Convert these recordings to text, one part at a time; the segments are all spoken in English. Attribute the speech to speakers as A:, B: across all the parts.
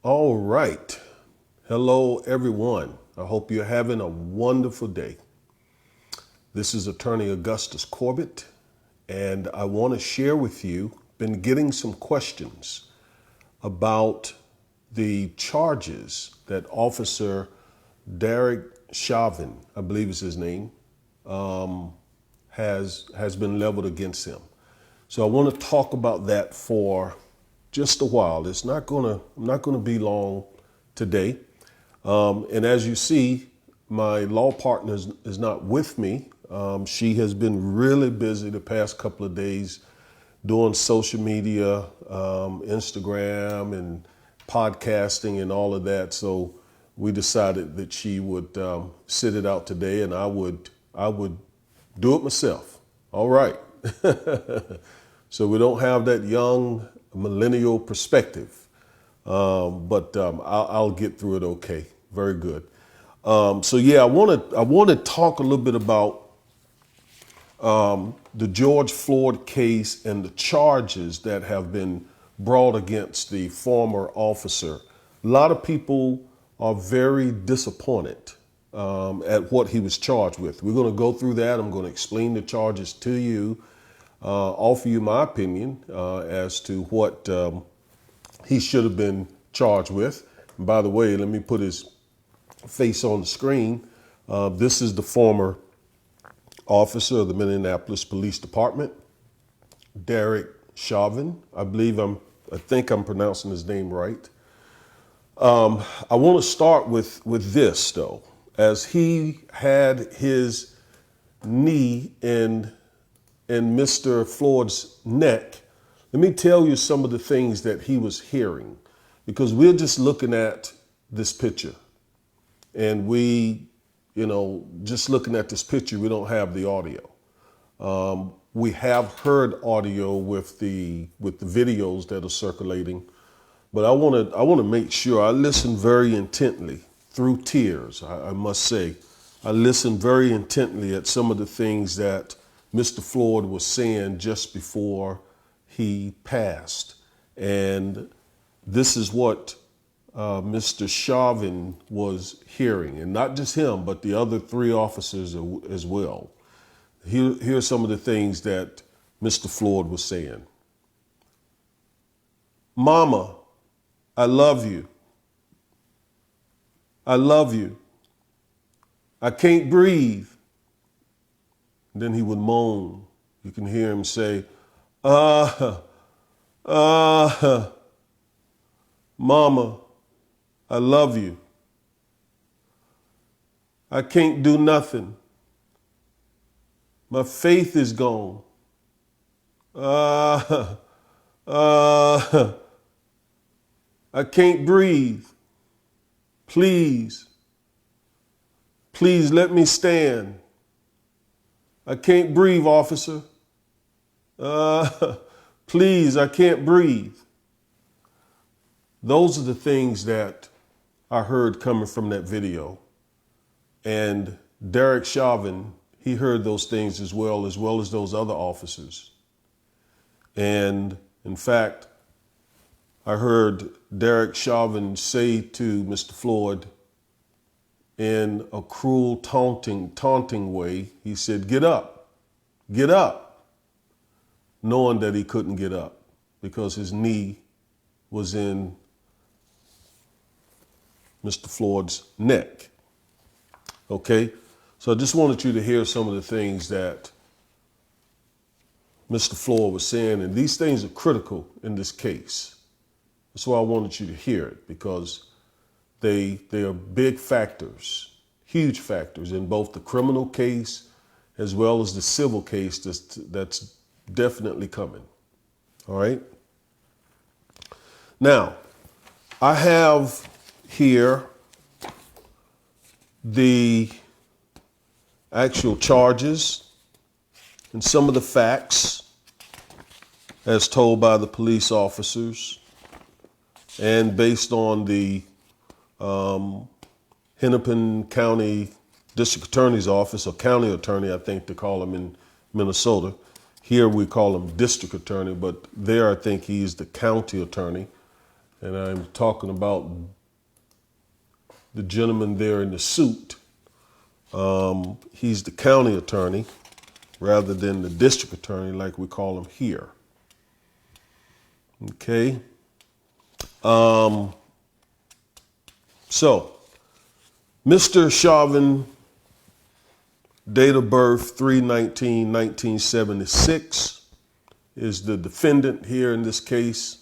A: All right. Hello, everyone. I hope you're having a wonderful day. This is Attorney Augustus Corbett, and I want to share with you, been getting some questions about the charges that Officer Derek Chauvin, I believe is his name, has been leveled against him. So I want to talk about that for just a while. I'm not gonna be long today. And as you see, my law partner is not with me. She has been really busy the past couple of days doing social media, Instagram and podcasting and all of that. So we decided that she would sit it out today, and I would do it myself. All right. So we don't have that young millennial perspective, but I'll get through it okay. Very good. So yeah, I want to talk a little bit about the George Floyd case and the charges that have been brought against the former officer. A lot of people are very disappointed at what he was charged with. We're going to go through that. I'm going to explain the charges to you, offer you my opinion as to what he should have been charged with. And by the way, let me put his face on the screen. This is the former officer of the Minneapolis Police Department, Derek Chauvin. I think I'm pronouncing his name right. I want to start with this though, as he had his knee in Mr. Floyd's neck. Let me tell you some of the things that he was hearing, because we're just looking at this picture, and just looking at this picture, we don't have the audio. We have heard audio with the videos that are circulating, but I want to make sure I listen very intently through tears. I must say, I listened very intently at some of the things that Mr. Floyd was saying just before he passed, and this is what Mr. Chauvin was hearing, and not just him, but the other three officers as well. Here's some of the things that Mr. Floyd was saying. Mama, I love you. I love you. I can't breathe. And then he would moan. You can hear him say, Mama, I love you. I can't do nothing. My faith is gone. I can't breathe. Please let me stand. I can't breathe, officer. Please, I can't breathe. Those are the things that I heard coming from that video. And Derek Chauvin, he heard those things as well as those other officers. And in fact, I heard Derek Chauvin say to Mr. Floyd in a cruel, taunting way, he said, get up, knowing that he couldn't get up because his knee was in Mr. Floyd's neck. Okay, so I just wanted you to hear some of the things that Mr. Floyd was saying, and these things are critical in this case. That's why I wanted you to hear it, because they are big factors, huge factors in both the criminal case as well as the civil case that's definitely coming. All right. Now, I have here the actual charges and some of the facts as told by the police officers and based on the Hennepin County District Attorney's Office, or County Attorney, I think they call him in Minnesota. Here we call him District Attorney, but there I think he's the County Attorney. And I'm talking about the gentleman there in the suit. He's the county attorney rather than the district attorney like we call him here. Okay. So, Mr. Chauvin, date of birth 3/19/1976, is the defendant here in this case.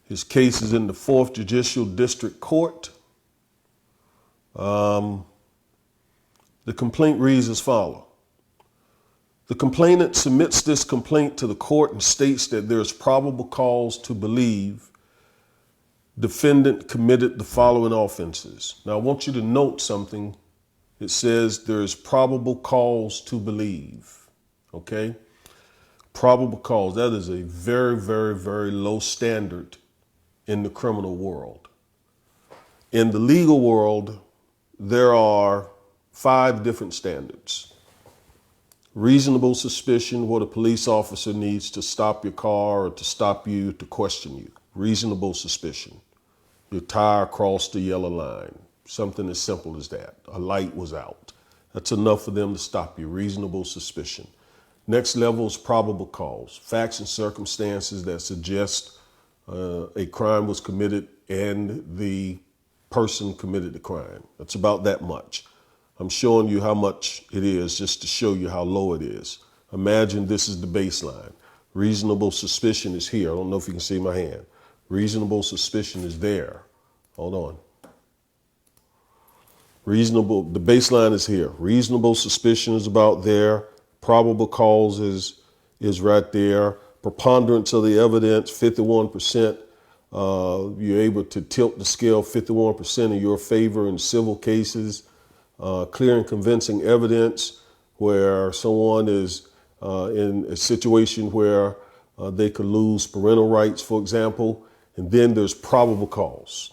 A: His case is in the 4th Judicial District Court. The complaint reads as follows. The complainant submits this complaint to the court and states that there is probable cause to believe defendant committed the following offenses. Now, I want you to note something. It says there is probable cause to believe, okay? Probable cause, that is a very, very, very low standard in the criminal world. In the legal world, there are 5 different standards. Reasonable suspicion, where the police officer needs to stop your car or to stop you to question you. Reasonable suspicion. Your tire crossed the yellow line. Something as simple as that. A light was out. That's enough for them to stop you. Reasonable suspicion. Next level is probable cause. Facts and circumstances that suggest a crime was committed and the person committed the crime. That's about that much. I'm showing you how much it is just to show you how low it is. Imagine this is the baseline. Reasonable suspicion is here. I don't know if you can see my hand. Reasonable suspicion is there. Hold on. The baseline is here. Reasonable suspicion is about there. Probable cause is right there. Preponderance of the evidence, 51%. You're able to tilt the scale 51% in your favor in civil cases. Clear and convincing evidence where someone is in a situation where they could lose parental rights, for example. And then there's probable cause.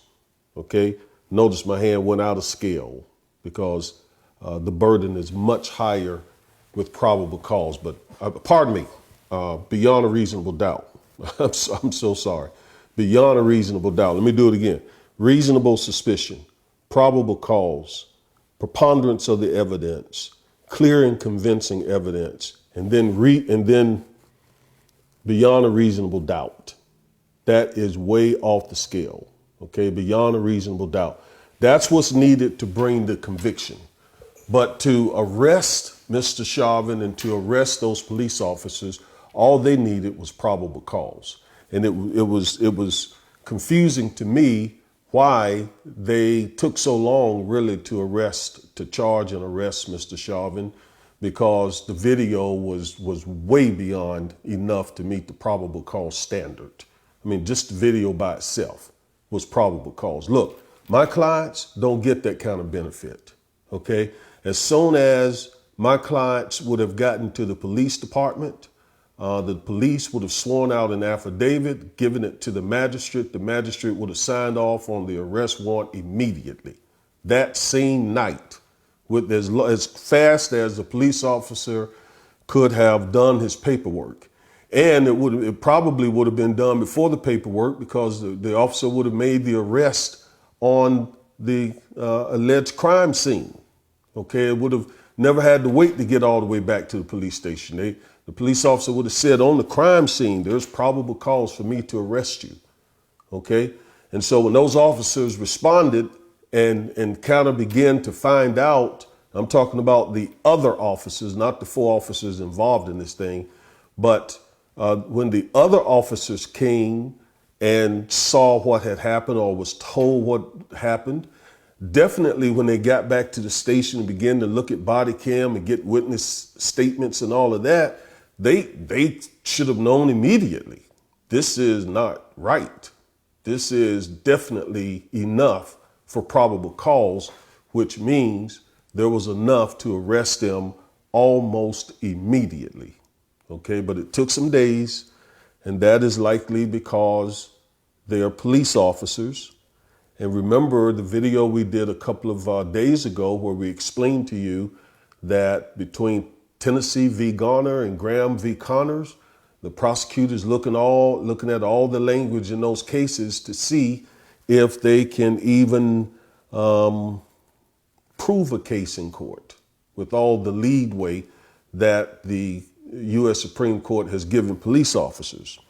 A: Okay. Notice my hand went out of scale because the burden is much higher with probable cause. But pardon me, beyond a reasonable doubt. I'm so sorry. Beyond a reasonable doubt. Let me do it again. Reasonable suspicion, probable cause, preponderance of the evidence, clear and convincing evidence, and then beyond a reasonable doubt. That is way off the scale. Okay, beyond a reasonable doubt. That's what's needed to bring the conviction. But to arrest Mr. Chauvin and to arrest those police officers, all they needed was probable cause. And it was confusing to me why they took so long really to charge and arrest Mr. Chauvin, because the video was way beyond enough to meet the probable cause standard. I mean, just the video by itself was probable cause. Look, my clients don't get that kind of benefit, okay? As soon as my clients would have gotten to the police department, the police would have sworn out an affidavit, given it to the magistrate. The magistrate would have signed off on the arrest warrant immediately. That same night, with as fast as the police officer could have done his paperwork. And it probably would have been done before the paperwork, because the officer would have made the arrest on the alleged crime scene. Okay, it would have never had to wait to get all the way back to the police station. The police officer would have said, on the crime scene, there's probable cause for me to arrest you. Okay, and so when those officers responded and kind of began to find out, I'm talking about the other officers, not the 4 officers involved in this thing, but when the other officers came and saw what had happened or was told what happened, definitely when they got back to the station and began to look at body cam and get witness statements and all of that, they should have known immediately. This is not right. This is definitely enough for probable cause, which means there was enough to arrest them almost immediately. Okay, but it took some days, and that is likely because they are police officers. And remember the video we did a couple of days ago where we explained to you that between Tennessee v. Garner and Graham v. Connors, The prosecutor's looking at all the language in those cases to see if they can even prove a case in court with all the leadway that the U.S. Supreme Court has given police officers.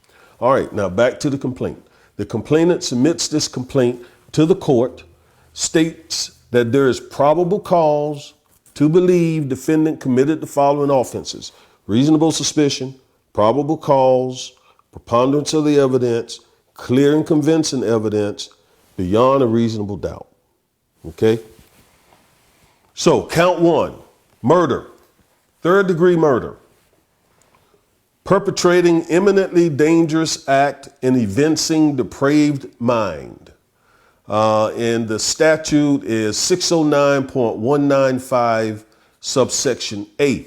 A: All right, now back to the complaint. The complainant submits this complaint to the court, states that there is probable cause to believe defendant committed the following offenses: reasonable suspicion, probable cause, preponderance of the evidence, clear and convincing evidence, beyond a reasonable doubt. Okay? So, count one, murder, third-degree murder. Perpetrating imminently dangerous act and evincing depraved mind. And the statute is 609.195 subsection A.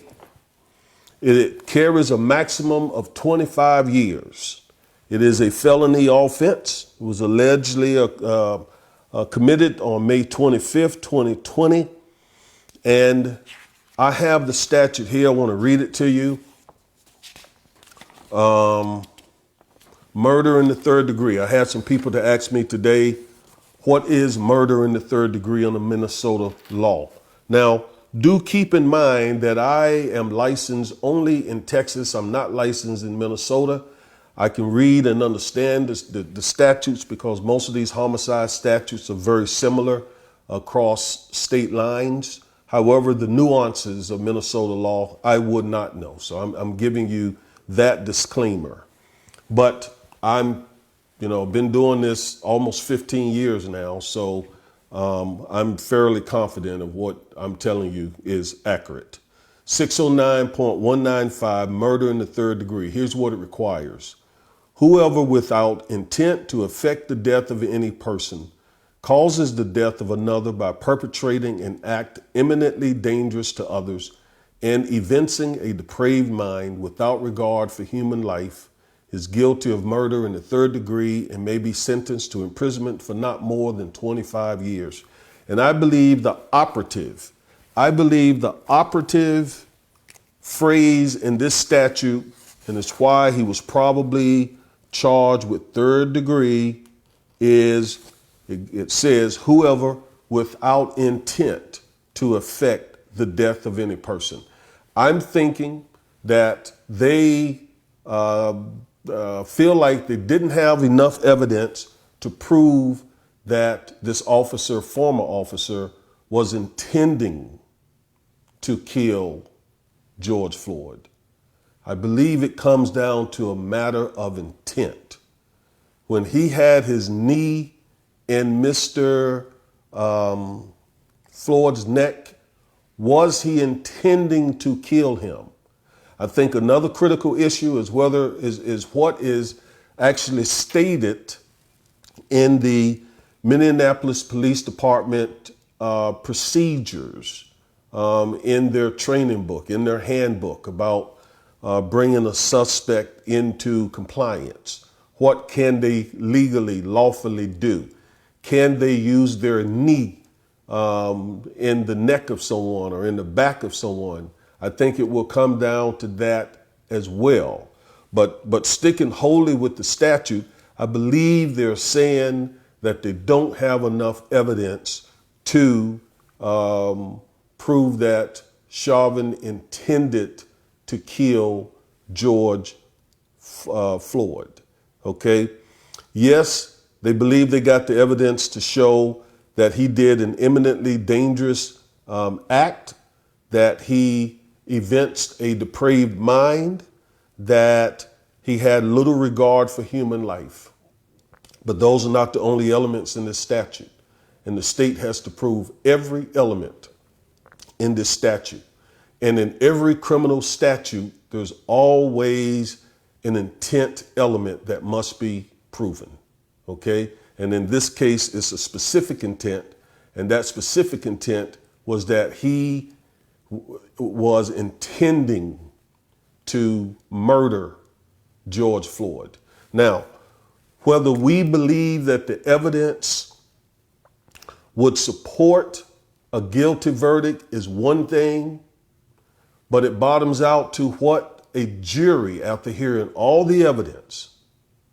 A: It carries a maximum of 25 years. It is a felony offense. It was allegedly committed on May 25th, 2020. And I have the statute here. I want to read it to you. Murder in the third degree. I had some people to ask me today, what is murder in the third degree under Minnesota law? Now, do keep in mind that I am licensed only in Texas. I'm not licensed in Minnesota. I can read and understand the statutes because most of these homicide statutes are very similar across state lines. However, the nuances of Minnesota law, I would not know. So I'm giving you that disclaimer. But I'm, been doing this almost 15 years now. So I'm fairly confident of what I'm telling you is accurate. 609.195, murder in the third degree. Here's what it requires. Whoever without intent to effect the death of any person causes the death of another by perpetrating an act eminently dangerous to others and evincing a depraved mind without regard for human life is guilty of murder in the third degree and may be sentenced to imprisonment for not more than 25 years. And I believe the operative phrase in this statute, and it's why he was probably charged with third degree, is it says whoever without intent to effect the death of any person. I'm thinking that they feel like they didn't have enough evidence to prove that this officer, former officer, was intending to kill George Floyd. I believe it comes down to a matter of intent. When he had his knee in Mr. Floyd's neck, was he intending to kill him? I think another critical issue is what is actually stated in the Minneapolis Police Department procedures in their training book, in their handbook about bringing a suspect into compliance. What can they legally, lawfully do? Can they use their knee in the neck of someone or in the back of someone? I think it will come down to that as well. But sticking wholly with the statute, I believe they're saying that they don't have enough evidence to prove that Chauvin intended to kill George Floyd. Okay. Yes, they believe they got the evidence to show that he did an eminently dangerous act, that he evinced a depraved mind, that he had little regard for human life. But those are not the only elements in this statute. And the state has to prove every element in this statute. And in every criminal statute, there's always an intent element that must be proven. Okay? And in this case, it's a specific intent. And that specific intent was that he was intending to murder George Floyd. Now, whether we believe that the evidence would support a guilty verdict is one thing, but it bottoms out to what a jury, after hearing all the evidence,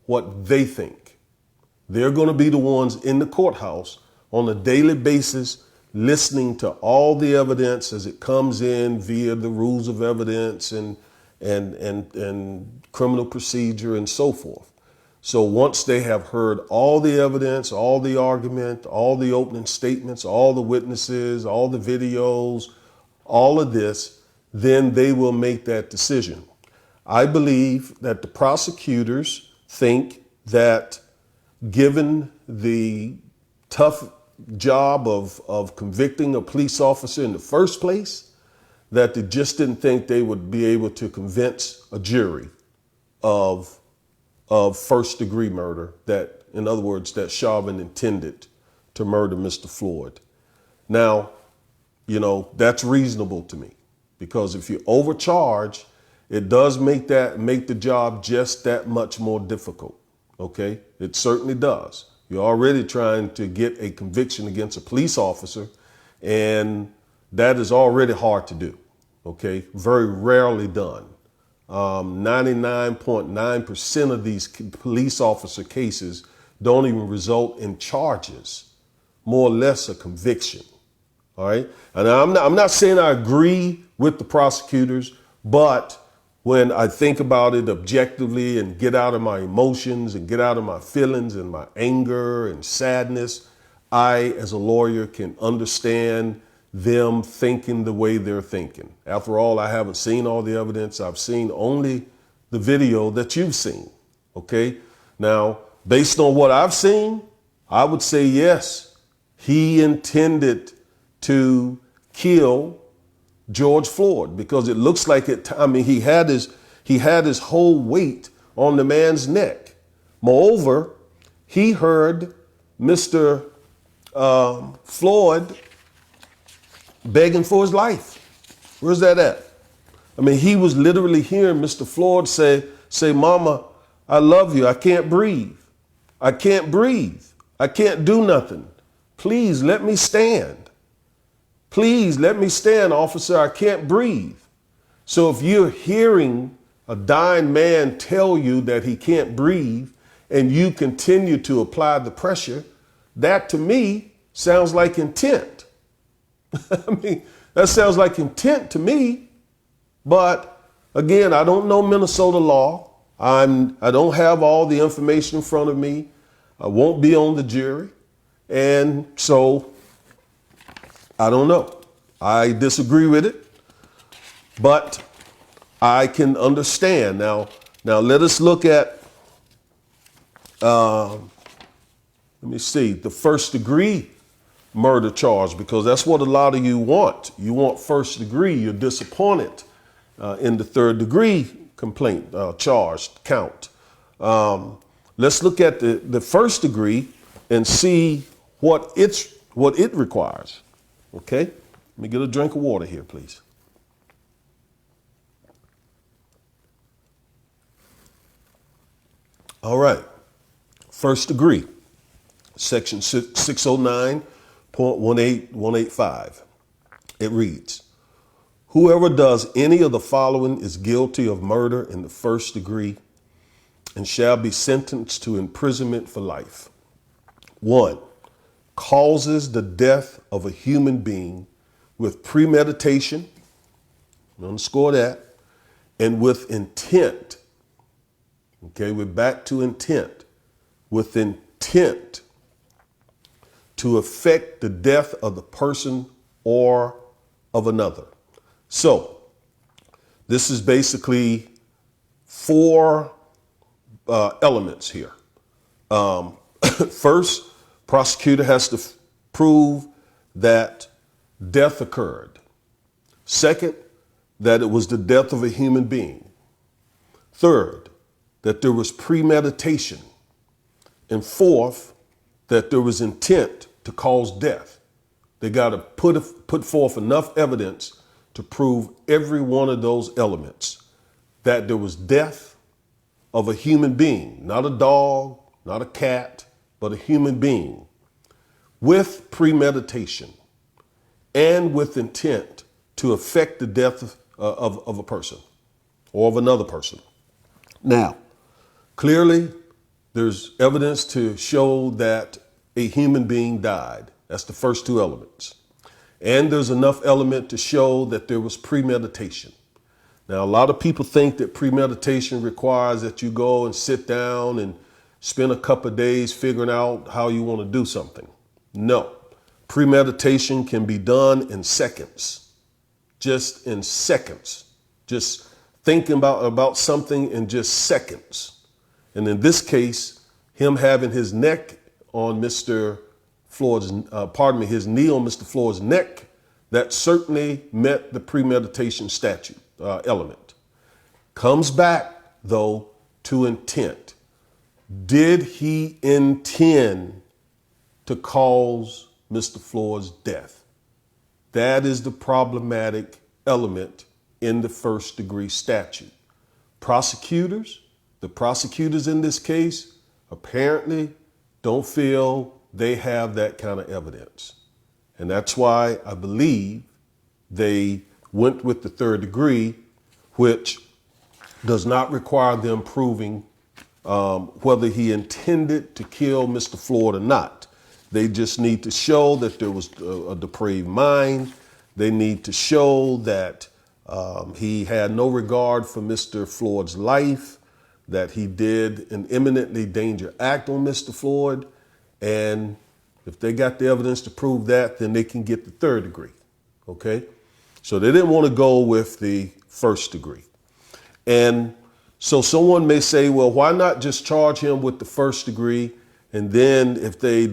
A: what they think. They're going to be the ones in the courthouse on a daily basis, listening to all the evidence as it comes in via the rules of evidence and criminal procedure and so forth. So once they have heard all the evidence, all the argument, all the opening statements, all the witnesses, all the videos, all of this, then they will make that decision. I believe that the prosecutors think that given the tough job of convicting a police officer in the first place, that they just didn't think they would be able to convince a jury of first degree murder, that, in other words, that Chauvin intended to murder Mr. Floyd. Now, that's reasonable to me, because if you overcharge, it does make the job just that much more difficult. Okay, it certainly does. You're already trying to get a conviction against a police officer, and that is already hard to do. Okay, very rarely done. 99.9% of these police officer cases don't even result in charges, more or less a conviction. All right, and I'm not saying I agree with the prosecutors, but when I think about it objectively and get out of my emotions and get out of my feelings and my anger and sadness, I, as a lawyer, can understand them thinking the way they're thinking. After all, I haven't seen all the evidence. I've seen only the video that you've seen. Okay. Now, based on what I've seen, I would say yes, he intended to kill George Floyd, because it looks like it. I mean, he had his whole weight on the man's neck. Moreover, he heard Mr. Floyd begging for his life. Where's that at? I mean, he was literally hearing Mr. Floyd say, "Mama, I love you. I can't breathe. I can't breathe. I can't do nothing. Please let me stand. Please let me stand, officer. I can't breathe." So if you're hearing a dying man tell you that he can't breathe and you continue to apply the pressure, that to me sounds like intent. I mean, that sounds like intent to me. But again, I don't know Minnesota law. I don't have all the information in front of me. I won't be on the jury. And so I don't know. I disagree with it, but I can understand. Now let us look at, let me see, the first degree murder charge, because that's what a lot of you want. You want first degree. You're disappointed in the third degree complaint charged count. Let's look at the first degree and see what it requires. Okay, let me get a drink of water here, please. All right, first degree, section 609.18185. It reads, "Whoever does any of the following is guilty of murder in the first degree and shall be sentenced to imprisonment for life. 1. Causes the death of a human being with premeditation," underscore that, "and with intent." Okay, we're back to intent. With intent to affect the death of the person or of another. So this is basically four elements here. First, prosecutor has to prove that death occurred. Second, that it was the death of a human being. Third, that there was premeditation. And fourth, that there was intent to cause death. They got to put forth enough evidence to prove every one of those elements, that there was death of a human being, not a dog, not a cat, but a human being, with premeditation and with intent to affect the death of a person. or of another person. Now, clearly, there's evidence to show that a human being died. That's the first two elements. And there's enough element to show that there was premeditation. Now, a lot of people think that premeditation requires that you go and sit down and spend a couple of days figuring out how you want to do something. No, premeditation can be done in seconds, just in seconds, just thinking about something in just seconds. And in this case, him having his neck on Mr. Floyd's, his knee on Mr. Floyd's neck, that certainly met the premeditation statute element. Comes back, though, to intent. Did he intend to cause Mr. Floyd's death? That is the problematic element in the first degree statute. The prosecutors in this case apparently don't feel they have that kind of evidence. And that's why I believe they went with the third degree, which does not require them proving whether he intended to kill Mr. Floyd or not. They just need to show that there was a depraved mind. They need to show that he had no regard for Mr. Floyd's life, that he did an imminently dangerous act on Mr. Floyd. And if they got the evidence to prove that, then they can get the third degree. Okay? So they didn't want to go with the first degree. And so someone may say, well, why not just charge him with the first degree? And then if they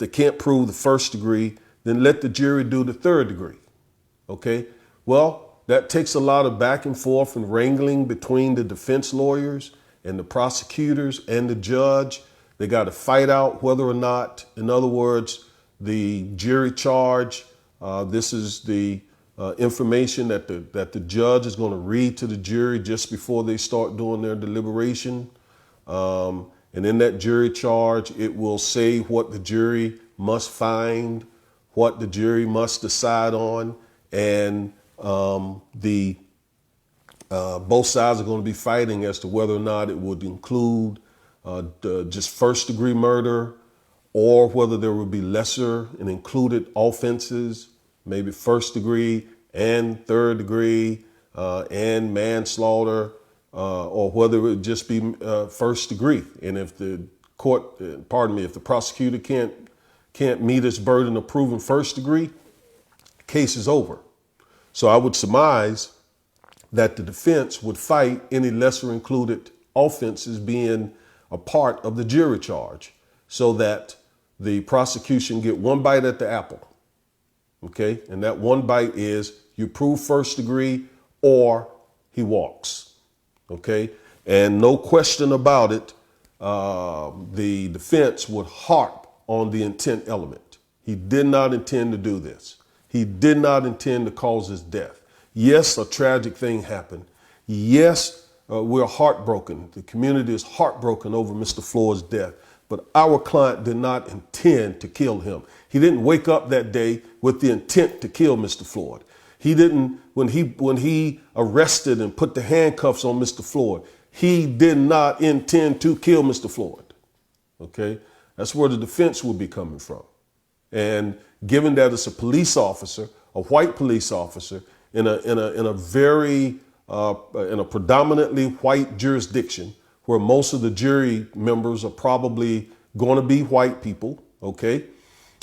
A: can't prove the first degree, then let the jury do the third degree. Okay? Well, that takes a lot of back and forth and wrangling between the defense lawyers and the prosecutors and the judge. They got to fight out whether or not, in other words, the jury charge, this is the information that the judge is going to read to the jury just before they start doing their deliberation. And in that jury charge, it will say what the jury must find, what the jury must decide on, and both sides are going to be fighting as to whether or not it would include just first degree murder, or whether there would be lesser and included offenses, maybe first degree and third degree and manslaughter, or whether it would just be first degree. And if the if the prosecutor can't meet its burden of proving first degree, case is over. So I would surmise that the defense would fight any lesser included offenses being a part of the jury charge, so that the prosecution get one bite at the apple. Okay. And that one bite is you prove first degree or he walks. Okay. And no question about it, the defense would harp on the intent element. He did not intend to do this. He did not intend to cause his death. Yes, a tragic thing happened. Yes, we're heartbroken. The community is heartbroken over Mr. Floyd's death. But our client did not intend to kill him. He didn't wake up that day with the intent to kill Mr. Floyd. He didn't, when he arrested and put the handcuffs on Mr. Floyd, he did not intend to kill Mr. Floyd. Okay, that's where the defense would be coming from. And given that it's a police officer, a white police officer in a predominantly white jurisdiction, where most of the jury members are probably going to be white people, okay?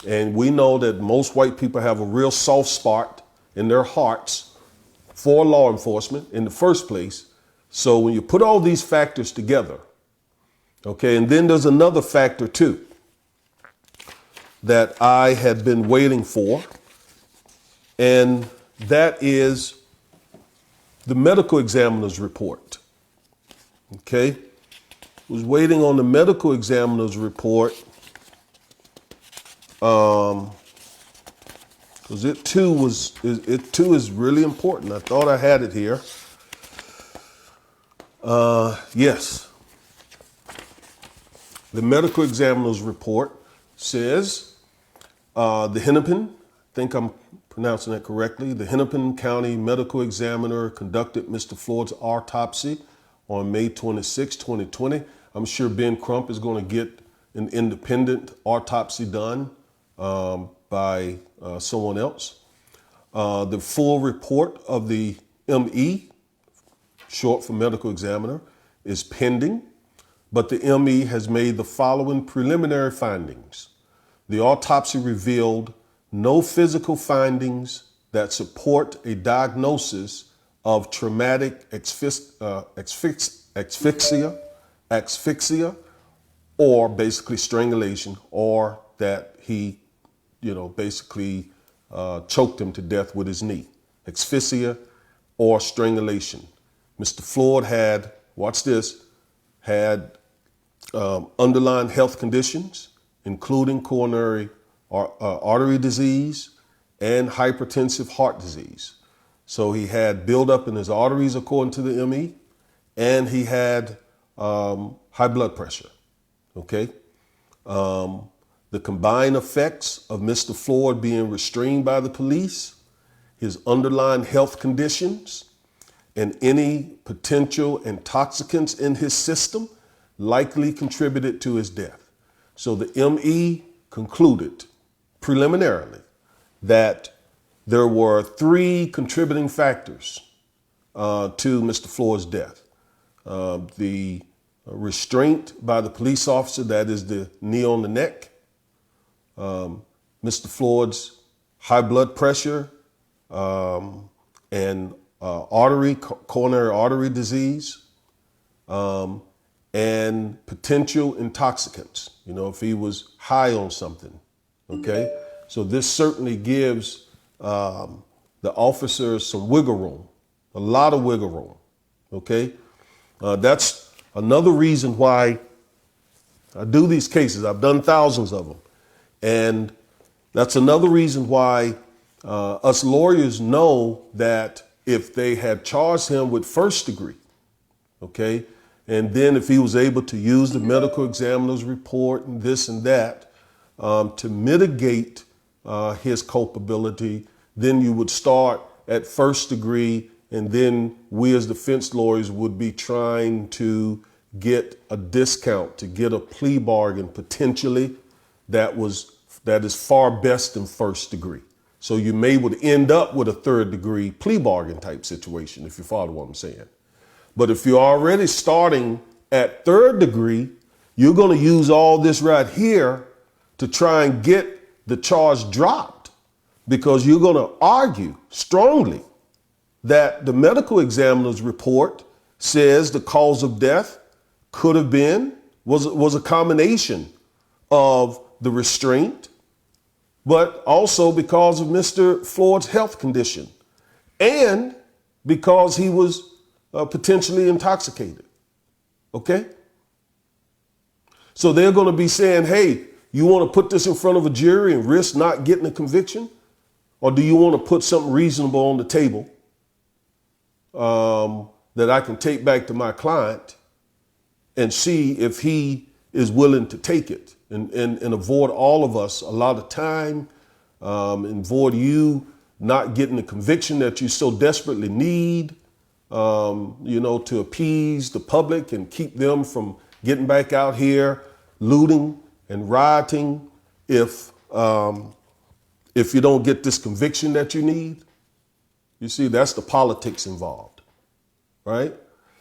A: And we know that most white people have a real soft spot in their hearts for law enforcement in the first place. So when you put all these factors together, okay, and then there's another factor too that I had been waiting for, and that is the medical examiner's report. Okay, was waiting on the medical examiner's report because it too is really important. I thought I had it here. Yes, the medical examiner's report says the Hennepin think I'm pronouncing that correctly. The Hennepin County medical examiner conducted Mr. Floyd's autopsy on May 26, 2020. I'm sure Ben Crump is going to get an independent autopsy done by someone else. The full report of the ME, short for medical examiner, is pending, but the ME has made the following preliminary findings. The autopsy revealed no physical findings that support a diagnosis of traumatic asphyxia, or basically strangulation, or that he, basically choked him to death with his knee. Asphyxia or strangulation. Mr. Floyd had, watch this, had underlying health conditions, including coronary artery disease and hypertensive heart disease. So he had buildup in his arteries, according to the ME, and he had high blood pressure. Okay. The combined effects of Mr. Floyd being restrained by the police, his underlying health conditions, and any potential intoxicants in his system likely contributed to his death. So the ME concluded preliminarily that there were 3 contributing factors to Mr. Floyd's death. The restraint by the police officer, that is the knee on the neck, Mr. Floyd's high blood pressure and coronary artery disease, and potential intoxicants, if he was high on something. Okay, so this certainly gives the officers some wiggle room, a lot of wiggle room. Okay, that's another reason why I do these cases. I've done thousands of them. And that's another reason why us lawyers know that if they had charged him with first degree, okay, and then if he was able to use the medical examiner's report and this and that to mitigate his culpability, then you would start at first degree, and then we as defense lawyers would be trying to get a discount, to get a plea bargain potentially that is far best than first degree. So you would end up with a third degree plea bargain type situation, if you follow what I'm saying. But if you're already starting at third degree, you're going to use all this right here to try and get the charge dropped, because you're going to argue strongly that the medical examiner's report says the cause of death could have been, was a combination of the restraint, but also because of Mr. Floyd's health condition and because he was potentially intoxicated. Okay? So they're going to be saying, hey, you want to put this in front of a jury and risk not getting a conviction? Or do you want to put something reasonable on the table that I can take back to my client and see if he is willing to take it and avoid all of us a lot of time, and avoid you not getting the conviction that you so desperately need, to appease the public and keep them from getting back out here looting and rioting if you don't get this conviction that you need. You see, that's the politics involved, right?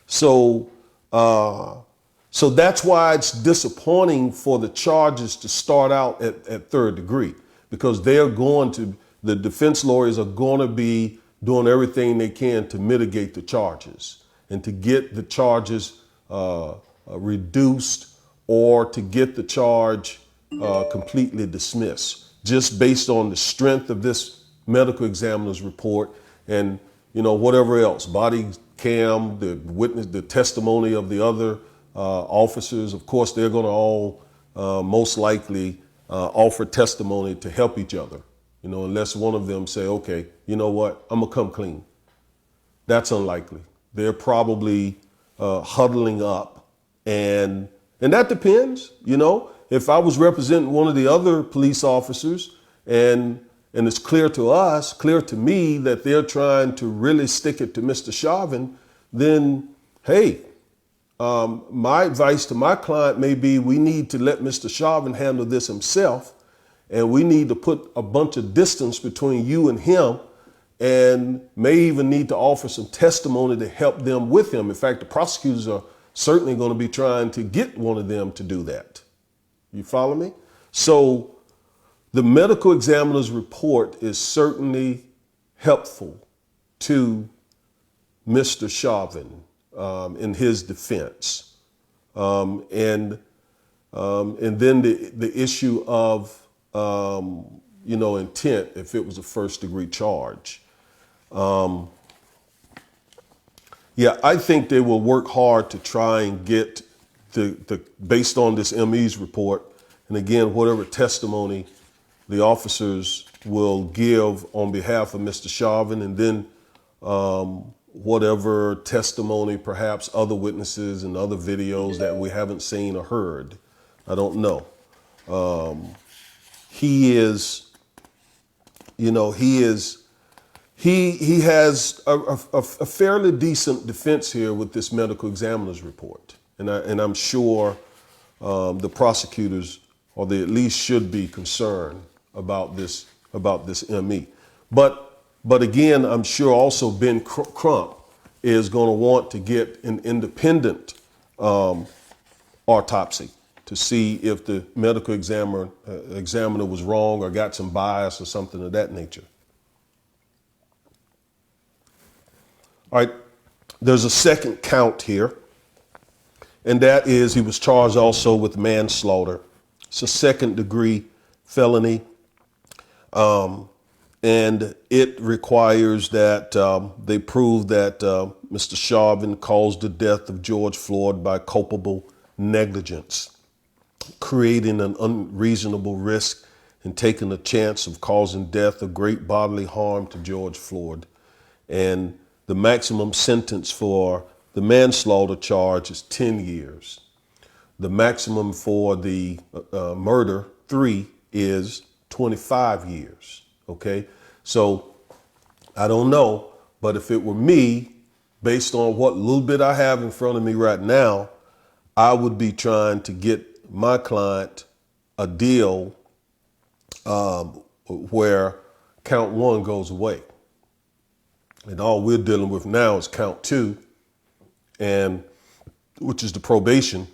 A: So that's why it's disappointing for the charges to start out at third degree, because the defense lawyers are going to be doing everything they can to mitigate the charges and to get the charges reduced, or to get the charge completely dismissed, just based on the strength of this medical examiner's report and, whatever else, body cam, the witness, the testimony of the other officers. Of course, they're going to all most likely offer testimony to help each other, unless one of them say, okay, you know what, I'm gonna come clean. That's unlikely. They're probably huddling up, and that depends. If I was representing one of the other police officers and and it's clear to us, clear to me, that they're trying to really stick it to Mr. Chauvin, then, hey, my advice to my client may be we need to let Mr. Chauvin handle this himself, and we need to put a bunch of distance between you and him, and may even need to offer some testimony to help them with him. In fact, the prosecutors are certainly going to be trying to get one of them to do that. You follow me? So the medical examiner's report is certainly helpful to Mr. Chauvin in his defense. And then the issue of, intent, if it was a first degree charge. I think they will work hard to try and get based on this ME's report, and again, whatever testimony the officers will give on behalf of Mr. Chauvin, and then whatever testimony perhaps other witnesses and other videos that we haven't seen or heard. I don't know. He has a fairly decent defense here with this medical examiner's report. And I'm sure the prosecutors, or they at least should be concerned about this ME. But again, I'm sure also Ben Crump is going to want to get an independent autopsy to see if the medical examiner was wrong or got some bias or something of that nature. All right, there's a second count here, and that is he was charged also with manslaughter. It's a second-degree felony, and it requires that they prove that Mr. Chauvin caused the death of George Floyd by culpable negligence, creating an unreasonable risk and taking a chance of causing death or great bodily harm to George Floyd. And the maximum sentence for the manslaughter charge is 10 years. The maximum for the murder, 3, is 25 years. Okay, so I don't know, but if it were me, based on what little bit I have in front of me right now, I would be trying to get my client a deal where count 1 goes away. And all we're dealing with now is count 2, and which is the probation,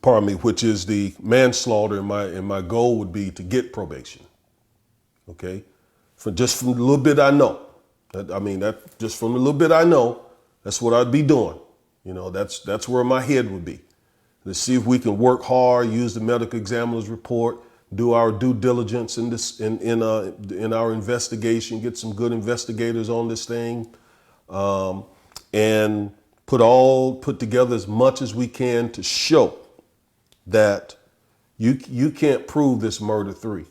A: which is the manslaughter, and my goal would be to get probation. Okay, from the little bit I know, just from the little bit I know, that's what I'd be doing. That's where my head would be. Let's see if we can work hard, use the medical examiner's report, do our due diligence in our investigation, get some good investigators on this thing, and put together as much as we can to show that you can't prove this murder 3.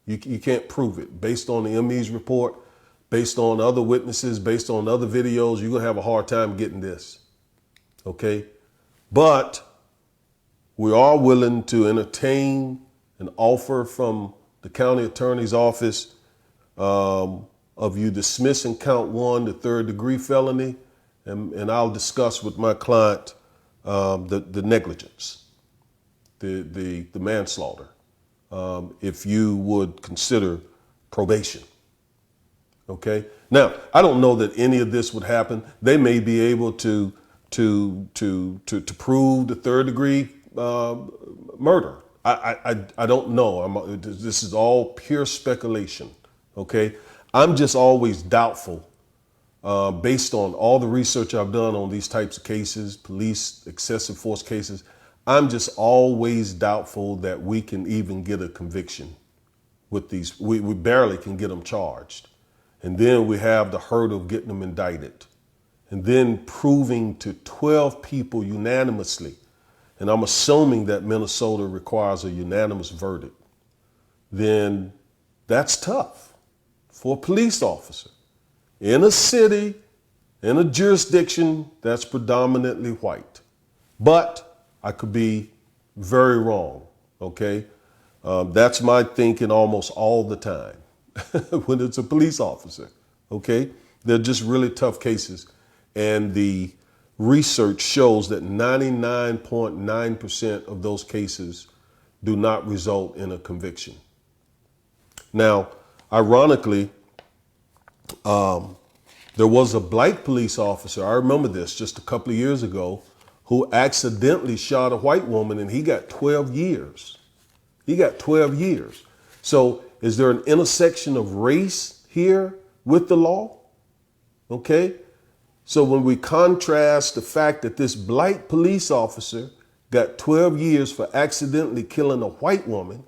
A: You can't prove it based on the ME's report, based on other witnesses, based on other videos. You're gonna have a hard time getting this. Okay, but we are willing to entertain an offer from the county attorney's office of you dismissing count 1, the 3rd-degree felony, and I'll discuss with my client the negligence, the manslaughter, if you would consider probation. Okay. Now, I don't know that any of this would happen. They may be able to prove the 3rd-degree murder. I don't know. This is all pure speculation. Okay. I'm just always doubtful, based on all the research I've done on these types of cases, police excessive force cases. I'm just always doubtful that we can even get a conviction with these. We barely can get them charged. And then we have the hurdle of getting them indicted, and then proving to 12 people unanimously. And I'm assuming that Minnesota requires a unanimous verdict. Then that's tough for a police officer in a city, in a jurisdiction that's predominantly white. But I could be very wrong. Okay. That's my thinking almost all the time. when it's a police officer, okay? They're just really tough cases. And the research shows that 99.9% of those cases do not result in a conviction. Now, ironically, there was a black police officer, I remember this just a couple of years ago, who accidentally shot a white woman and he got 12 years. He got 12 years. So is there an intersection of race here with the law? Okay. So when we contrast the fact that this black police officer got 12 years for accidentally killing a white woman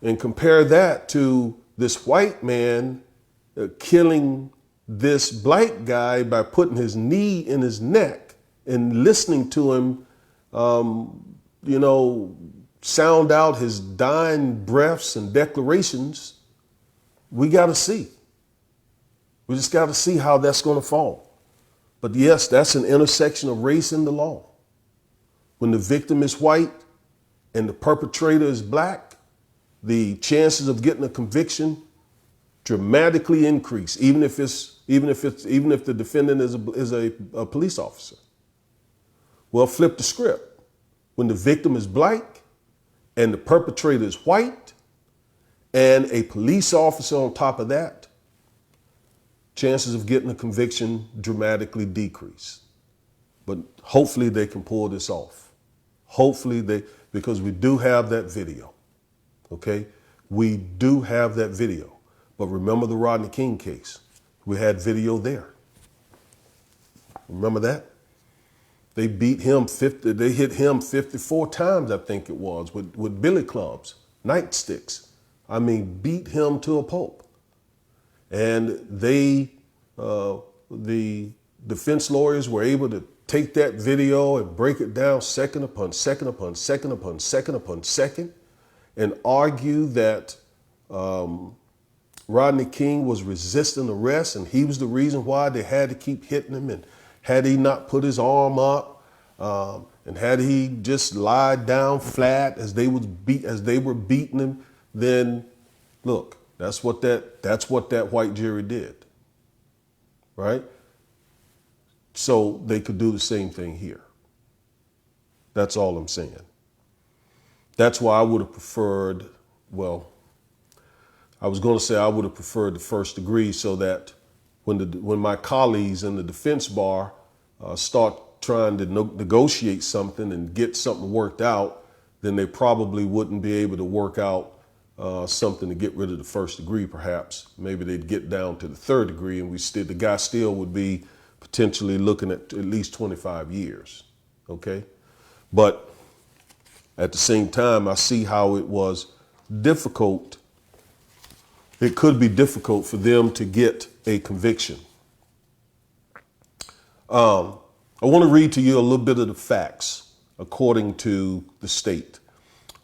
A: and compare that to this white man killing this black guy by putting his knee in his neck and listening to him, sound out his dying breaths and declarations, we got to see. We just got to see how that's going to fall. But yes, that's an intersection of race in the law. When the victim is white and the perpetrator is black, the chances of getting a conviction dramatically increase, even if the defendant is a police officer. Well, flip the script. When the victim is black and the perpetrator is white and a police officer on top of that, chances of getting a conviction dramatically decrease. But hopefully they can pull this off. Because we do have that video. Okay? We do have that video. But remember the Rodney King case. We had video there. Remember that? They beat him they hit him 54 times, I think it was, with billy clubs, nightsticks. I mean, beat him to a pulp. And the defense lawyers were able to take that video and break it down second upon second upon second upon second upon second and argue that Rodney King was resisting arrest and he was the reason why they had to keep hitting him. And had he not put his arm up and had he just lied down flat as they were beating him, then look, that's what that white jury did, right? So they could do the same thing here. That's all I'm saying. That's why I would have preferred, I was going to say I would have preferred the first degree so that when my colleagues in the defense bar start trying to negotiate something and get something worked out, then they probably wouldn't be able to work out something to get rid of the first degree, perhaps. Maybe they'd get down to the third degree and the guy still would be potentially looking at least 25 years, okay? But at the same time, I see how it was difficult. It could be difficult for them to get a conviction. I want to read to you a little bit of the facts according to the state.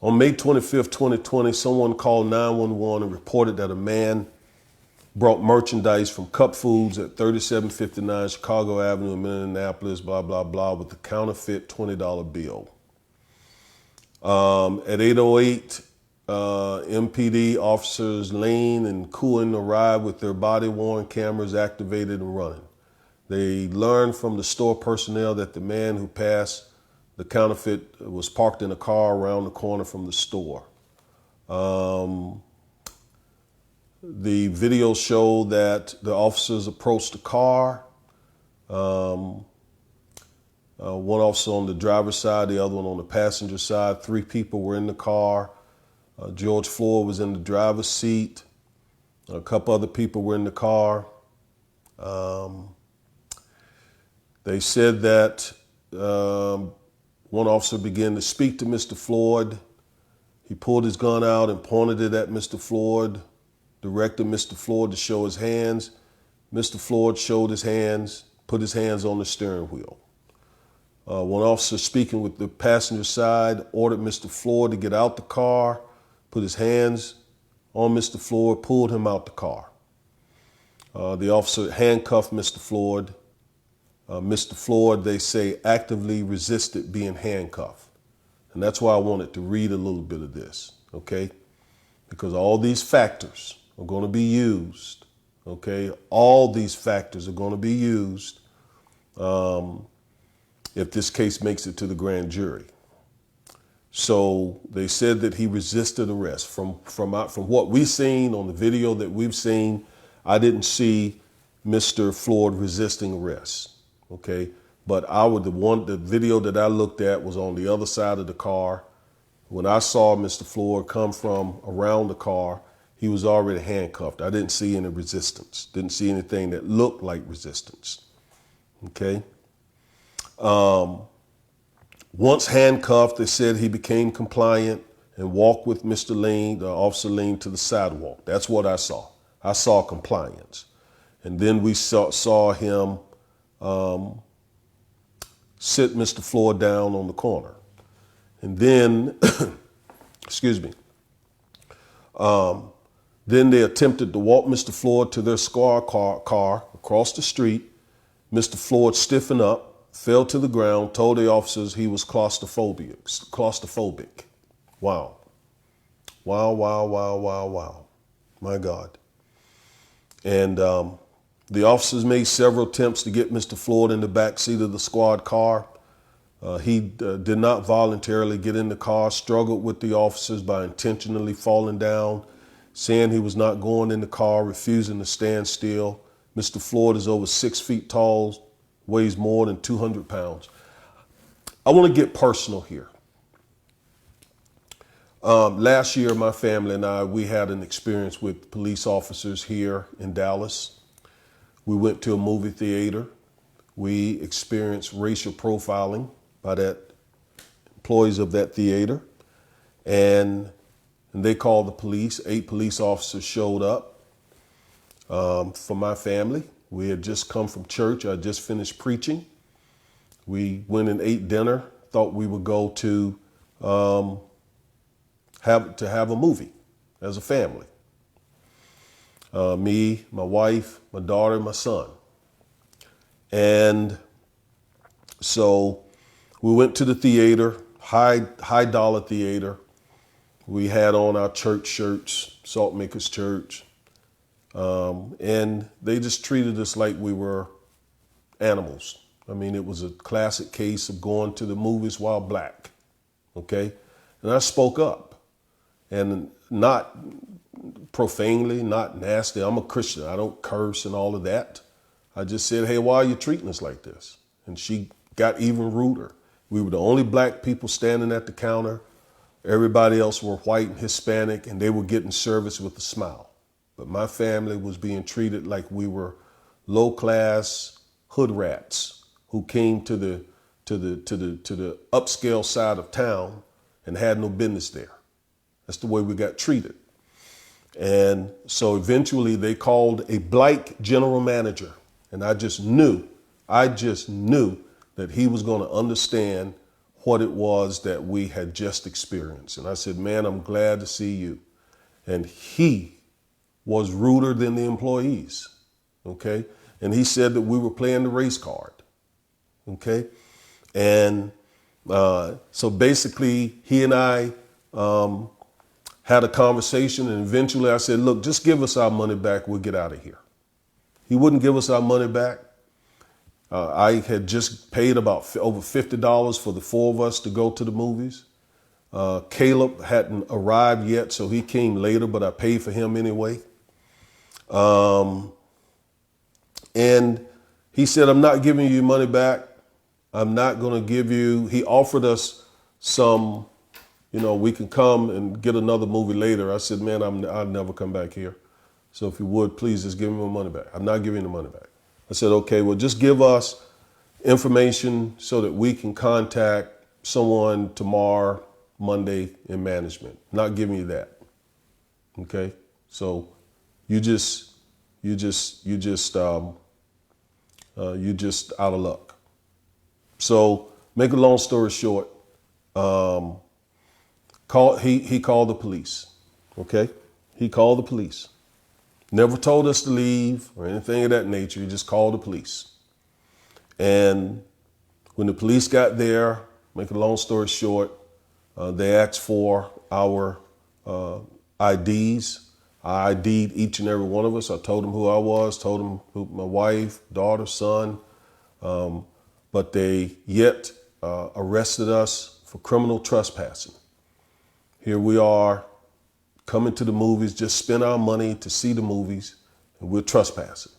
A: On May 25th, 2020, someone called 911 and reported that a man brought merchandise from Cup Foods at 3759 Chicago Avenue in Minneapolis, blah, blah, blah, with a counterfeit $20 bill. At 8:08, MPD officers Lane and Cohen arrived with their body-worn cameras activated and running. They learned from the store personnel that the man who passed the counterfeit was parked in a car around the corner from the store. The video showed that the officers approached the car. One officer on the driver's side, the other one on the passenger side. 3 people were in the car. George Floyd was in the driver's seat. A couple other people were in the car. They said that one officer began to speak to Mr. Floyd. He pulled his gun out and pointed it at Mr. Floyd, directed Mr. Floyd to show his hands. Mr. Floyd showed his hands, put his hands on the steering wheel. One officer speaking with the passenger side ordered Mr. Floyd to get out the car, put his hands on Mr. Floyd, pulled him out the car. The officer handcuffed Mr. Floyd. Mr. Floyd, they say, actively resisted being handcuffed. And that's why I wanted to read a little bit of this, okay? because all these factors are going to be used. Okay, all these factors are going to be used if this case makes it to the grand jury. So they said that he resisted arrest. From what we've seen on the video that we've seen, I didn't see Mr. Floyd resisting arrest. Okay, but the video that I looked at was on the other side of the car. When I saw Mr. Floyd come from around the car, he was already handcuffed. I didn't see any resistance. Didn't see anything that looked like resistance. Okay. Once handcuffed, they said he became compliant and walked with Mr. Lean, the Officer Lean, to the sidewalk. That's what I saw. I saw compliance. And then we saw him sit Mr. Floyd down on the corner. And then, excuse me, then they attempted to walk Mr. Floyd to their squad car across the street. Mr. Floyd stiffened up, fell to the ground, told the officers he was claustrophobic. Wow. Wow, wow, wow, wow, wow. My God. And the officers made several attempts to get Mr. Floyd in the back seat of the squad car. He did not voluntarily get in the car, struggled with the officers by intentionally falling down, saying he was not going in the car, refusing to stand still. Mr. Floyd is over 6 feet tall, weighs more than 200 pounds. I want to get personal here. Last year, my family and I, we had an experience with police officers here in Dallas. We went to a movie theater. We experienced racial profiling by employees of that theater. And they called the police. 8 police officers showed up for my family. We had just come from church. I just finished preaching. We went and ate dinner, thought we would go to have a movie as a family. Me, my wife, my daughter, and my son. And so we went to the theater, high dollar theater. We had on our church shirts, Salt Makers Church. And they just treated us like we were animals. I mean, it was a classic case of going to the movies while black. Okay. And I spoke up, and not profanely, not nasty. I'm a Christian. I don't curse and all of that. I just said, hey, why are you treating us like this? And she got even ruder. We were the only black people standing at the counter. Everybody else were white and Hispanic, and they were getting service with a smile. But my family was being treated like we were low-class hood rats who came to the upscale side of town and had no business there. That's the way we got treated. And so eventually they called a black general manager, and I just knew that he was going to understand what it was that we had just experienced. And I said, man, I'm glad to see you. And he was ruder than the employees. Okay. And he said that we were playing the race card. Okay. And so basically he and I had a conversation, and eventually I said, look, just give us our money back. We'll get out of here. He wouldn't give us our money back. I had just paid about over $50 for the 4 of us to go to the movies. Caleb hadn't arrived yet, so he came later, but I paid for him anyway. And he said, I'm not giving you money back. I'm not going to give you, he offered us some, we can come and get another movie later. I said, man, I'll never come back here. So if you would, please just give me my money back. I'm not giving the money back. I said, okay, well, just give us information so that we can contact someone tomorrow, Monday, in management. Not giving you that. Okay. So you just out of luck. So make a long story short, he called the police. Okay. He called the police. Never told us to leave or anything of that nature. He just called the police. And when the police got there, make a long story short, they asked for our IDs. I ID'd each and every one of us. I told them who I was, told them who my wife, daughter, son, but they yet arrested us for criminal trespassing. Here we are coming to the movies, just spend our money to see the movies, and we're trespassing.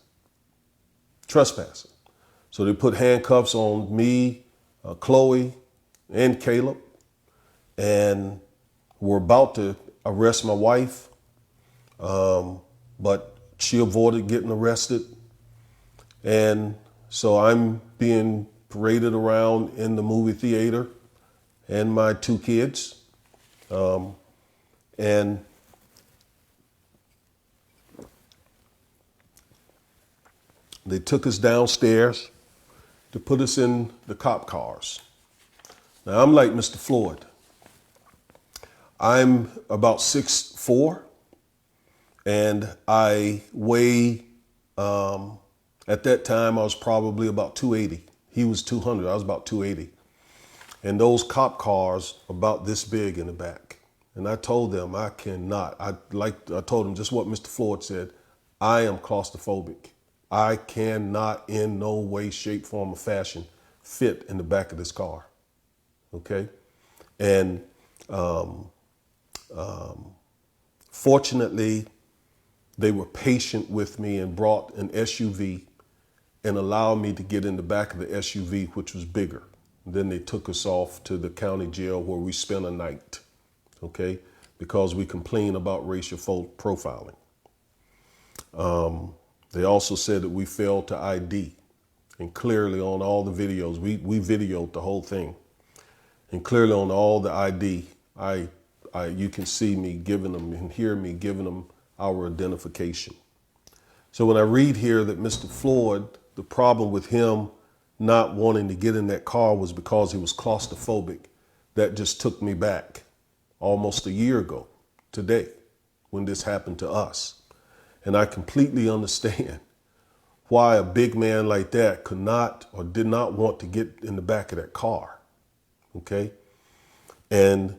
A: Trespassing. So they put handcuffs on me, Chloe, and Caleb, and were about to arrest my wife, but she avoided getting arrested. And so I'm being paraded around in the movie theater and my two kids. And they took us downstairs to put us in the cop cars. Now I'm like Mr. Floyd. I'm about 6'4", and I weigh, at that time I was probably about 280. He was 200, I was about 280. And those cop cars about this big in the back. And I told them I cannot, I told them just what Mr. Floyd said, I am claustrophobic. I cannot in no way, shape, form, or fashion fit in the back of this car, okay? And fortunately, they were patient with me and brought an SUV and allowed me to get in the back of the SUV, which was bigger. And then they took us off to the county jail where we spent a night, okay? Because we complained about racial profiling. They also said that we failed to ID, and clearly on all the videos, we videoed the whole thing. And clearly on all the ID, you can see me giving them and hear me giving them our identification. So when I read here that Mr. Floyd, the problem with him not wanting to get in that car was because he was claustrophobic, that just took me back almost a year ago today when this happened to us. And I completely understand why a big man like that could not or did not want to get in the back of that car, okay? And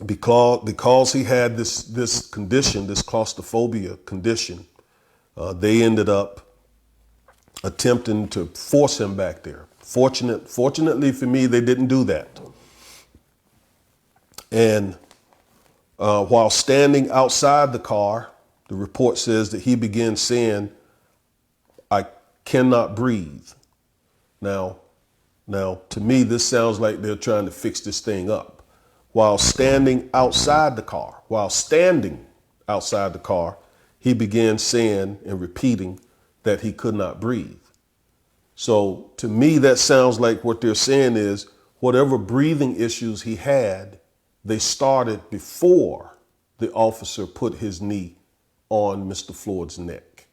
A: because he had this condition, this claustrophobia condition, they ended up attempting to force him back there. Fortunately for me, they didn't do that. And while standing outside the car, the report says that he began saying, I cannot breathe. Now, to me, this sounds like they're trying to fix this thing up. While standing outside the car, he began saying and repeating that he could not breathe. So to me, that sounds like what they're saying is whatever breathing issues he had, they started before the officer put his knee on Mr. Floyd's neck.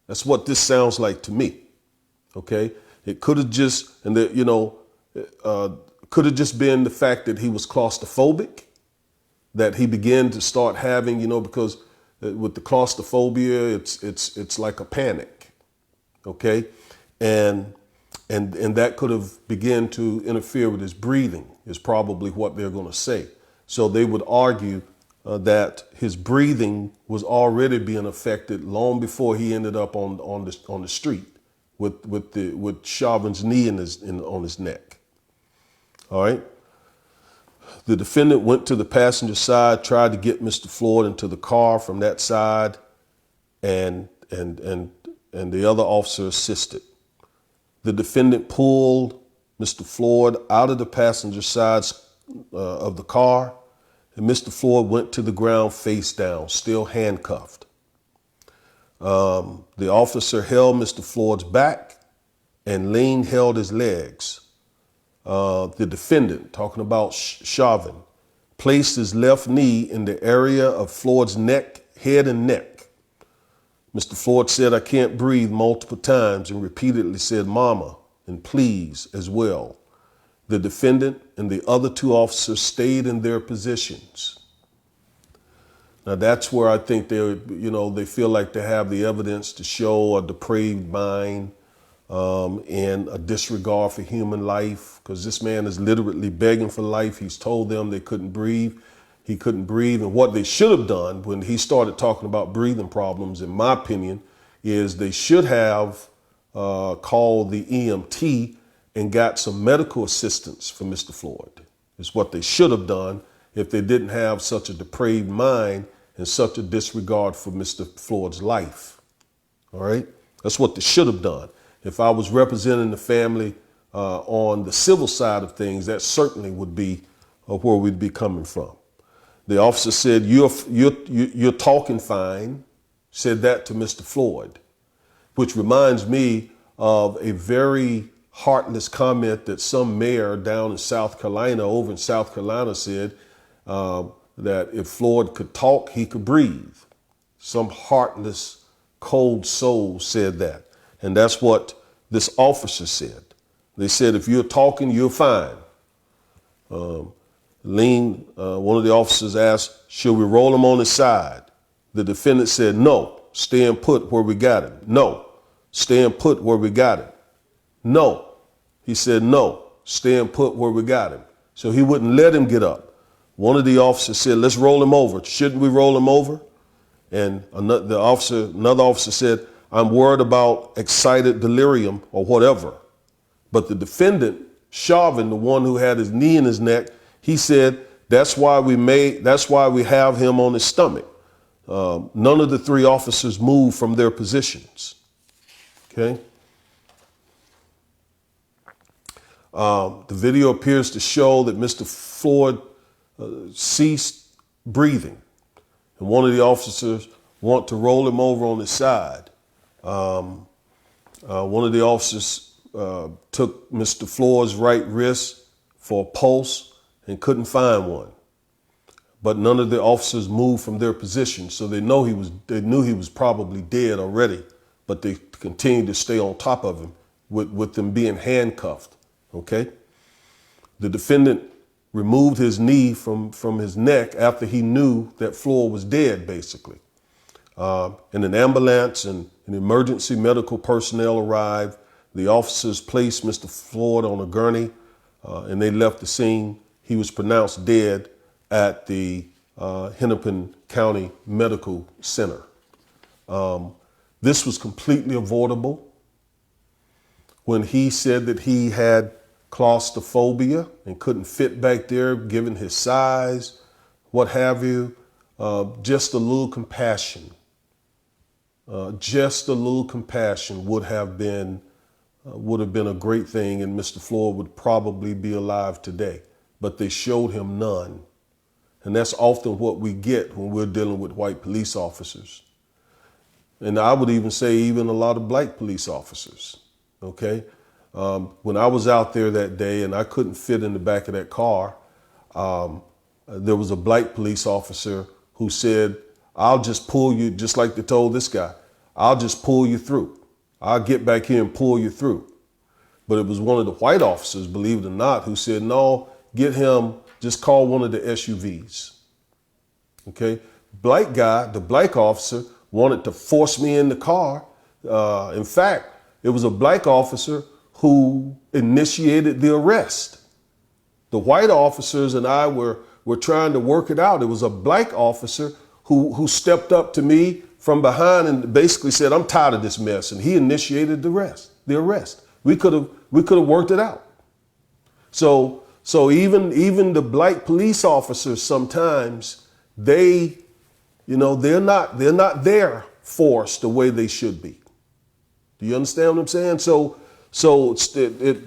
A: That's what this sounds like to me. Okay, it could have just, could have just been the fact that he was claustrophobic, that he began to start having, because with the claustrophobia, it's like a panic. Okay, and that could have begun to interfere with his breathing, is probably what they're going to say. So they would argue that his breathing was already being affected long before he ended up on the street with Chauvin's knee on his neck. All right. The defendant went to the passenger side, tried to get Mr. Floyd into the car from that side, and the other officer assisted. The defendant pulled Mr. Floyd out of the passenger side of the car, and Mr. Floyd went to the ground face down, still handcuffed. The officer held Mr. Floyd's back and Lane held his legs. The defendant, talking about Chauvin, placed his left knee in the area of Floyd's neck, head and neck. Mr. Floyd said, I can't breathe multiple times and repeatedly said, Mama, and please as well. The defendant and the other two officers stayed in their positions. Now that's where I think they feel like they have the evidence to show a depraved mind and a disregard for human life, because this man is literally begging for life. He's told them they couldn't breathe. he couldn't breathe. And what they should have done when he started talking about breathing problems, in my opinion, is they should have called the EMT and got some medical assistance for Mr. Floyd. Is what they should have done if they didn't have such a depraved mind and such a disregard for Mr. Floyd's life. All right? That's what they should have done. If I was representing the family on the civil side of things, that certainly would be where we'd be coming from. The officer said, you're talking fine, said that to Mr. Floyd, which reminds me of a very heartless comment that some mayor down in South Carolina, over in South Carolina, said that if Floyd could talk, he could breathe. Some heartless, cold soul said that. And that's what this officer said. They said, if you're talking, you're fine. One of the officers asked, should we roll him on his side? The defendant said, no, stand put where we got him. No, stand put where we got him. No. He said, no, stand put where we got him. So he wouldn't let him get up. One of the officers said, let's roll him over. Shouldn't we roll him over? And another officer said, I'm worried about excited delirium or whatever. But the defendant, Chauvin, the one who had his knee in his neck, he said, that's why we have him on his stomach. None of the three officers moved from their positions. Okay. The video appears to show that Mr. Floyd ceased breathing, and one of the officers want to roll him over on his side. One of the officers took Mr. Floyd's right wrist for a pulse and couldn't find one. But none of the officers moved from their position, so they knew he was probably dead already, but they continued to stay on top of him with them being handcuffed. Okay. The defendant removed his knee from his neck after he knew that Floyd was dead, basically. And an ambulance and an emergency medical personnel arrived. The officers placed Mr. Floyd on a gurney and they left the scene. He was pronounced dead at the Hennepin County Medical Center. This was completely avoidable. When he said that he had claustrophobia and couldn't fit back there, given his size, what have you, just a little compassion. Just a little compassion would have been a great thing, and Mr. Floyd would probably be alive today. But they showed him none. And that's often what we get when we're dealing with white police officers. And I would even say even a lot of black police officers. Okay. When I was out there that day and I couldn't fit in the back of that car, there was a black police officer who said, I'll just pull you, just like they told this guy, I'll just pull you through. I'll get back here and pull you through. But it was one of the white officers, believe it or not, who said, no, get him, just call one of the SUVs. Okay. Black guy, the black officer, wanted to force me in the car. In fact, it was a black officer who initiated the arrest. The white officers and I were trying to work it out. It was a black officer who stepped up to me from behind and basically said, I'm tired of this mess. And he initiated the arrest. We could have worked it out. So even the black police officers, sometimes they're not there forced the way they should be. Do you understand what I'm saying? So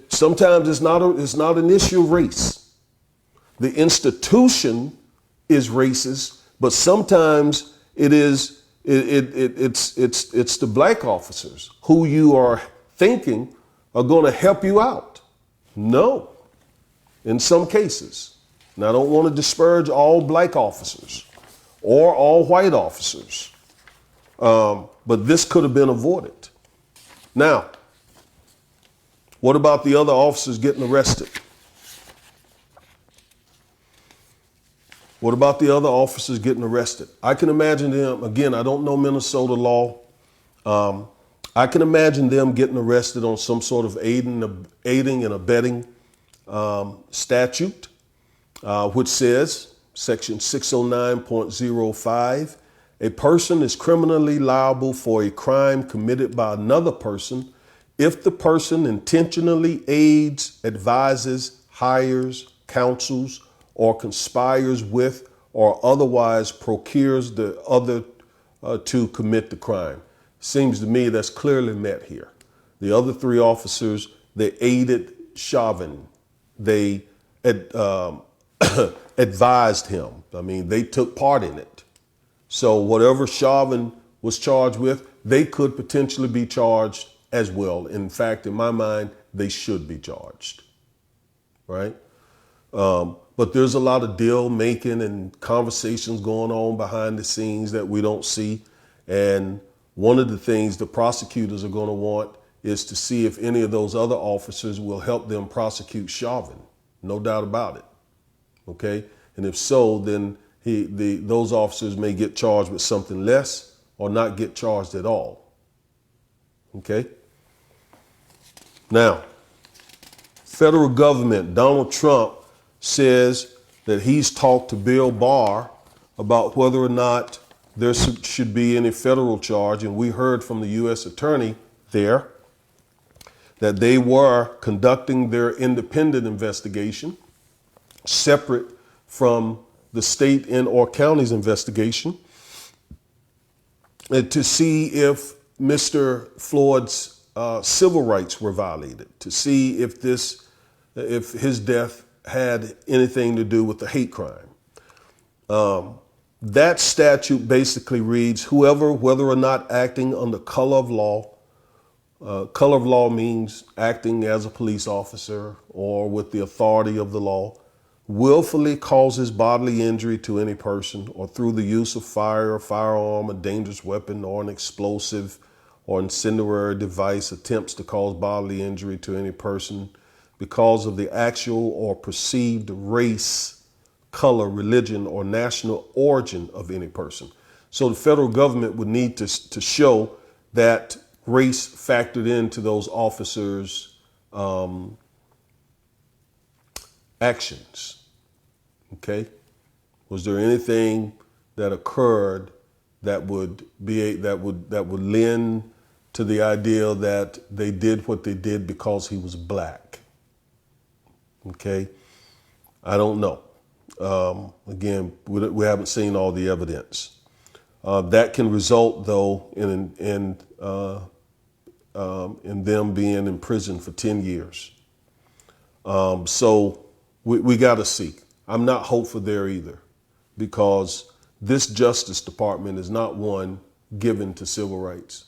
A: sometimes it's not an issue of race. The institution is racist, but sometimes it's the black officers who you are thinking are going to help you out. No, in some cases. Now, I don't want to disparage all black officers or all white officers, but this could have been avoided. Now, what about the other officers getting arrested? What about the other officers getting arrested? I can imagine them, again, I don't know Minnesota law. I can imagine them getting arrested on some sort of aiding and abetting statute, which says Section 609.05. A person is criminally liable for a crime committed by another person if the person intentionally aids, advises, hires, counsels, or conspires with or otherwise procures the other to commit the crime. Seems to me that's clearly met here. The other three officers, they aided Chauvin. They advised him. I mean, they took part in it. So whatever Chauvin was charged with, they could potentially be charged as well. In fact, in my mind, they should be charged, right? But there's a lot of deal making and conversations going on behind the scenes that we don't see. And one of the things the prosecutors are going to want is to see if any of those other officers will help them prosecute Chauvin. No doubt about it. Okay. And if so, then those officers may get charged with something less or not get charged at all. Okay. Now, federal government, Donald Trump says that he's talked to Bill Barr about whether or not there should be any federal charge. And we heard from the U.S. attorney there that they were conducting their independent investigation separate from the state and or county's investigation and to see if Mr. Floyd's civil rights were violated, to see if his death had anything to do with the hate crime. That statute basically reads, whoever, whether or not acting under color of law means acting as a police officer or with the authority of the law, willfully causes bodily injury to any person or through the use of fire, a firearm, a dangerous weapon, or an explosive or incendiary device attempts to cause bodily injury to any person because of the actual or perceived race, color, religion, or national origin of any person. So the federal government would need to show that race factored into those officers' actions. Okay, was there anything that occurred that would lend to the idea that they did what they did because he was black? Okay, I don't know. Again, we haven't seen all the evidence. That can result, though, in them being in prison for 10 years. So we got to see. I'm not hopeful there either, because this Justice Department is not one given to civil rights.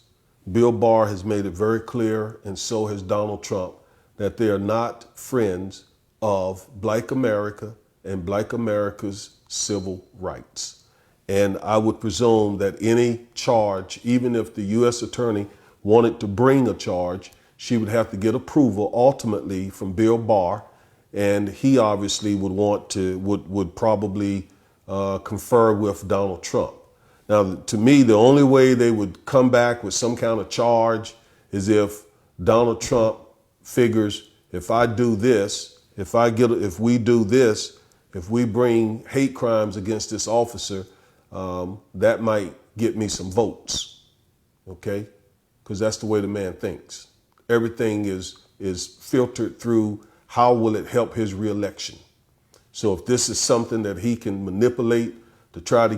A: Bill Barr has made it very clear, and so has Donald Trump, that they are not friends of Black America and Black America's civil rights. And I would presume that any charge, even if the U.S. attorney wanted to bring a charge, she would have to get approval ultimately from Bill Barr. And he obviously would probably confer with Donald Trump. Now, to me, the only way they would come back with some kind of charge is if Donald Trump figures, if I do this, if we do this, if we bring hate crimes against this officer, that might get me some votes. Okay, because that's the way the man thinks. Everything is filtered through. How will it help his reelection? So if this is something that he can manipulate to try to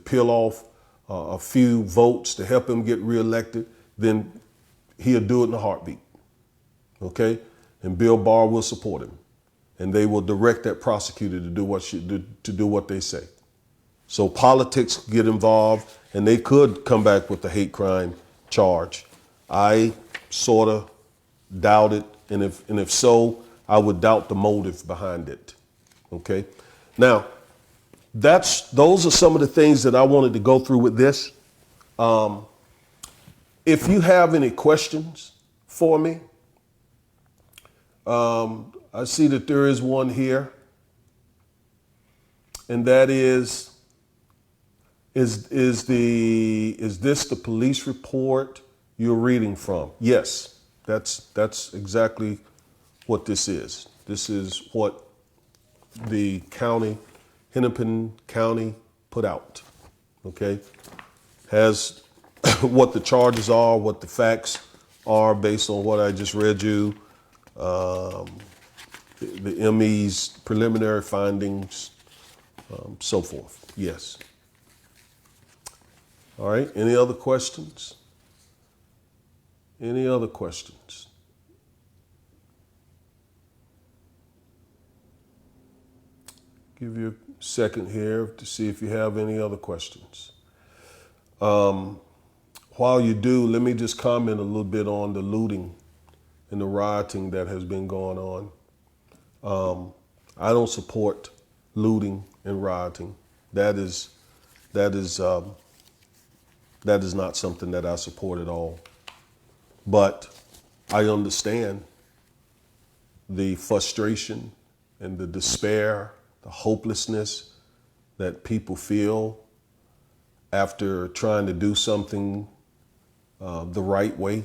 A: peel off a few votes to help him get reelected, then he'll do it in a heartbeat. Okay? And Bill Barr will support him. And they will direct that prosecutor to do what they say. So politics get involved, and they could come back with the hate crime charge. I sort of doubt it. And if so, I would doubt the motive behind it. Okay. Now, those are some of the things that I wanted to go through with this. If you have any questions for me, I see that there is one here, and that is this the police report you're reading from? Yes. That's exactly what this is. This is what the county, Hennepin County, put out. Okay, has what the charges are, what the facts are based on what I just read you, the ME's preliminary findings, so forth. Yes. All right. Any other questions? Any other questions? Give you a second here to see if you have any other questions. While you do, let me just comment a little bit on the looting and the rioting that has been going on. I don't support looting and rioting. That is not something that I support at all. But I understand the frustration and the despair, the hopelessness that people feel after trying to do something the right way,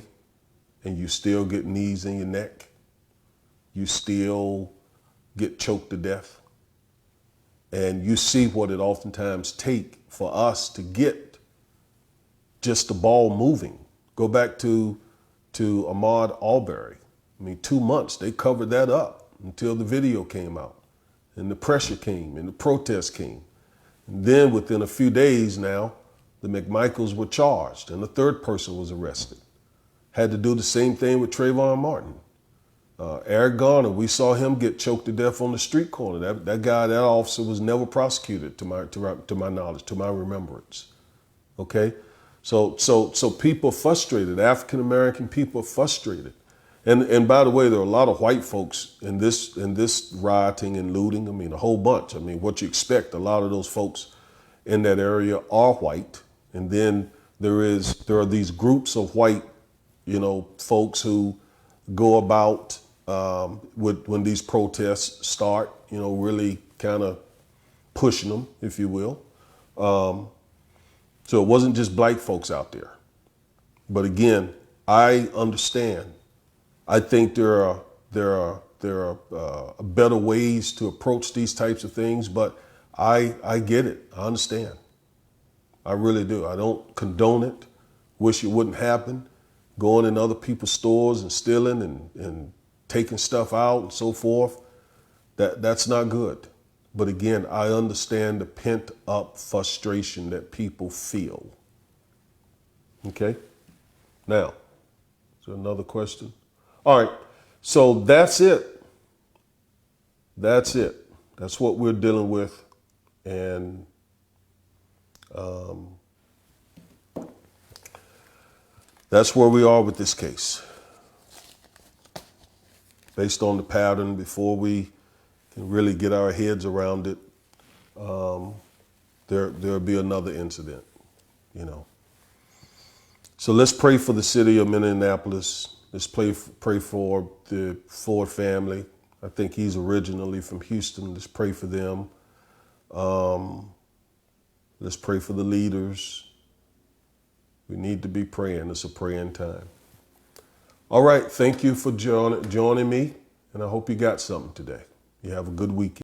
A: and you still get knees in your neck. You still get choked to death. And you see what it oftentimes takes for us to get just the ball moving. Go back to Ahmaud Arbery. I mean, 2 months, they covered that up until the video came out and the pressure came and the protest came. And then within a few days now, the McMichaels were charged and a third person was arrested. Had to do the same thing with Trayvon Martin. Eric Garner, we saw him get choked to death on the street corner. That guy, that officer was never prosecuted to my knowledge, to my remembrance. Okay? So people are frustrated. African-American people are frustrated. And by the way, there are a lot of white folks in this rioting and looting. I mean, a whole bunch. I mean, what you expect, a lot of those folks in that area are white. And then there are these groups of white, folks who go about when these protests start, really kind of pushing them, if you will. So it wasn't just black folks out there. But again, I understand. I think there are better ways to approach these types of things, but I get it. I understand. I really do. I don't condone it. Wish it wouldn't happen. Going in other people's stores and stealing and taking stuff out and so forth. That's not good. But again, I understand the pent up frustration that people feel. Okay? Now, is there another question? All right. So that's it. That's it. That's what we're dealing with. And that's where we are with this case. Based on the pattern, before we can really get our heads around it, there'll be another incident, So let's pray for the city of Minneapolis. Let's pray for the Floyd family. I think he's originally from Houston. Let's pray for them. Let's pray for the leaders. We need to be praying. It's a praying time. All right. Thank you for joining me. And I hope you got something today. You have a good weekend.